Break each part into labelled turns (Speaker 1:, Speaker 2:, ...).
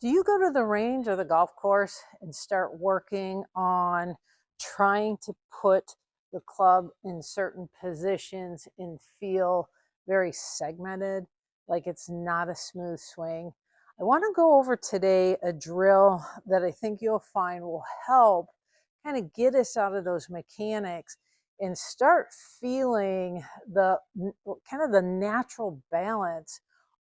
Speaker 1: Do you go to the range or the golf course and start working on trying to put the club in certain positions and feel very segmented, like it's not a smooth swing? I want to go over today a drill that I think you'll find will help kind of get us out of those mechanics and start feeling the kind of the natural balance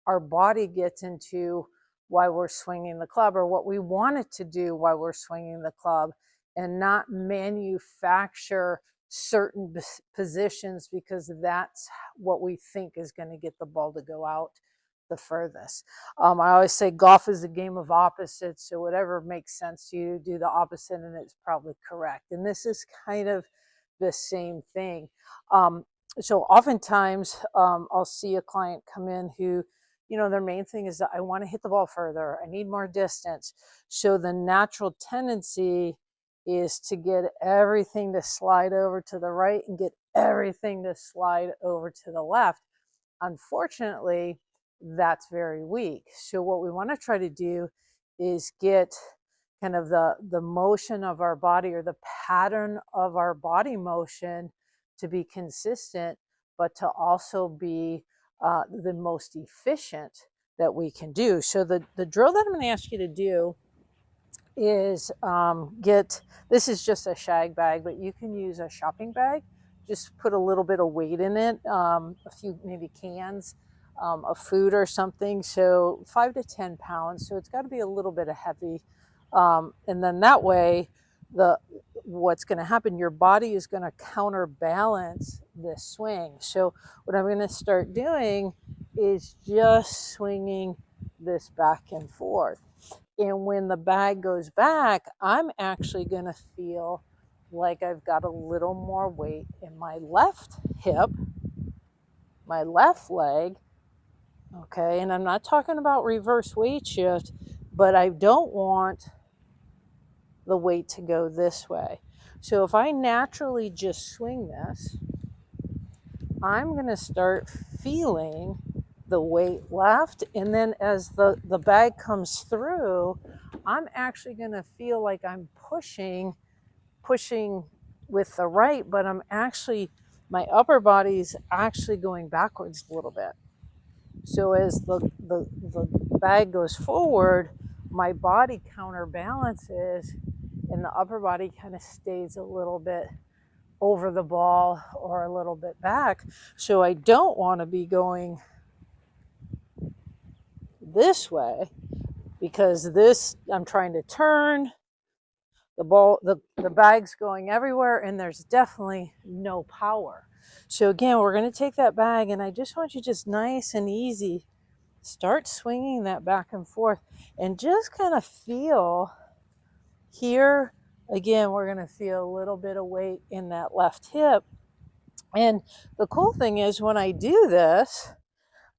Speaker 1: our body gets into while we're swinging the club, or what we want it to do while we're swinging the club, and not manufacture certain positions because that's what we think is going to get the ball to go out the furthest. I always say golf is a game of opposites, so whatever makes sense to you, do the opposite and it's probably correct. And this is kind of the same thing. So oftentimes I'll see a client come in who, their main thing is that I want to hit the ball further. I need more distance. So the natural tendency is to get everything to slide over to the right and get everything to slide over to the left. Unfortunately, that's very weak. So what we want to try to do is get kind of the motion of our body, or the pattern of our body motion, to be consistent, but to also be the most efficient that we can do. So the drill that I'm going to ask you to do is this is just a shag bag, but you can use a shopping bag. Just put a little bit of weight in it, a few maybe cans of food or something. So 5 to 10 pounds. So it's got to be a little bit of heavy. And then that way, what's going to happen, your body is going to counterbalance this swing. So what I'm going to start doing is just swinging this back and forth. And when the bag goes back, I'm actually going to feel like I've got a little more weight in my left hip, my left leg. Okay, and I'm not talking about reverse weight shift, but I don't want the weight to go this way. So if I naturally just swing this, I'm going to start feeling the weight left. And then as the bag comes through, I'm actually going to feel like I'm pushing with the right, but my upper body's actually going backwards a little bit. So as the bag goes forward, my body counterbalances and the upper body kind of stays a little bit over the ball or a little bit back. So I don't want to be going this way, because I'm trying to turn the ball, the bag's going everywhere, and there's definitely no power. So again, we're going to take that bag, and I just want you just nice and easy, start swinging that back and forth, and just kind of feel here. Again, we're going to feel a little bit of weight in that left hip. And the cool thing is, when I do this,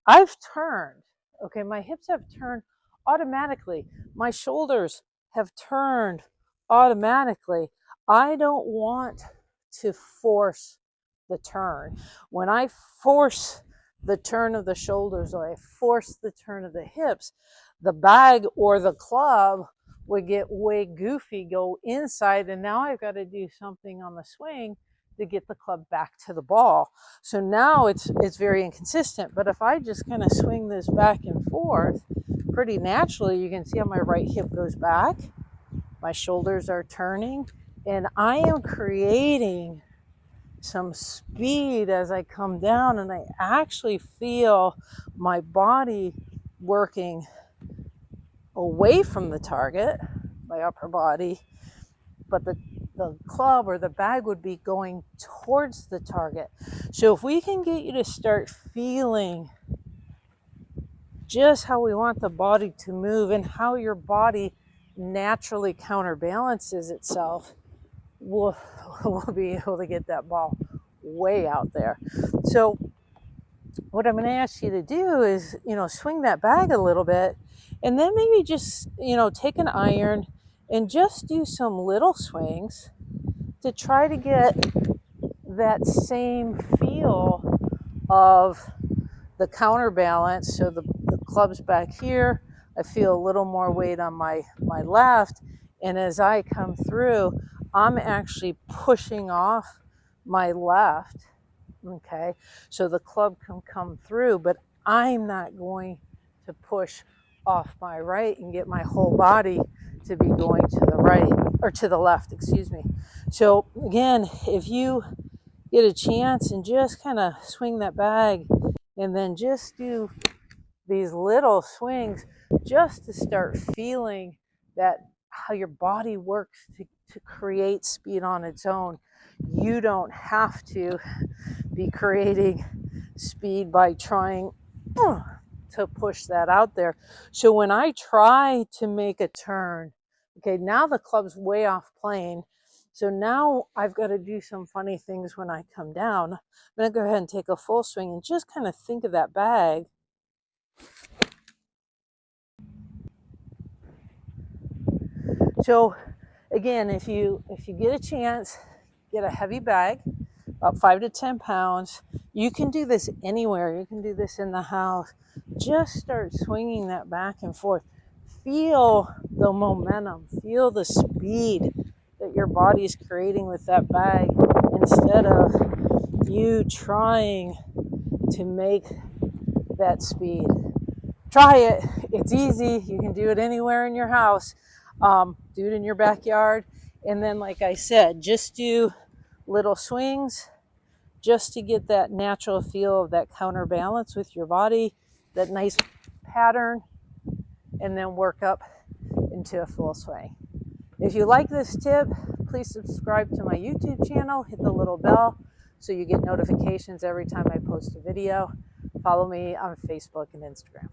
Speaker 1: I've turned. Okay, my hips have turned automatically. My shoulders have turned automatically. I don't want to force the turn. When I force the turn of the shoulders, or I force the turn of the hips, the bag or the club would get way goofy, go inside, and now I've got to do something on the swing to get the club back to the ball. So now it's very inconsistent. But if I just kind of swing this back and forth pretty naturally, you can see how my right hip goes back, my shoulders are turning, and I am creating some speed as I come down, and I actually feel my body working away from the target, my upper body, but the club or the bag would be going towards the target. So if we can get you to start feeling just how we want the body to move and how your body naturally counterbalances itself, we'll be able to get that ball way out there. So what I'm going to ask you to do is, swing that bag a little bit, and then maybe just, take an iron and just do some little swings to try to get that same feel of the counterbalance. So the club's back here, I feel a little more weight on my left. And as I come through, I'm actually pushing off my left. Okay, so the club can come through, but I'm not going to push off my right and get my whole body to be going to the right, or to the left, excuse me. So again, if you get a chance and just kind of swing that bag and then just do these little swings just to start feeling that how your body works to create speed on its own. You don't have to be creating speed by trying to push that out there. So when I try to make a turn, okay, now the club's way off plane. So now I've got to do some funny things when I come down. I'm going to go ahead and take a full swing and just kind of think of that bag. So again, if you get a chance, get a heavy bag, about 5 to 10 pounds. You can do this anywhere. You can do this in the house. Just start swinging that back and forth. Feel the momentum. Feel the speed that your body is creating with that bag, instead of you trying to make that speed. Try it. It's easy. You can do it anywhere in your house. Do it in your backyard. And then, like I said, just do little swings just to get that natural feel of that counterbalance with your body, that nice pattern, and then work up into a full swing. If you like this tip, please subscribe to my YouTube channel, hit the little bell so you get notifications every time I post a video. Follow me on Facebook and Instagram.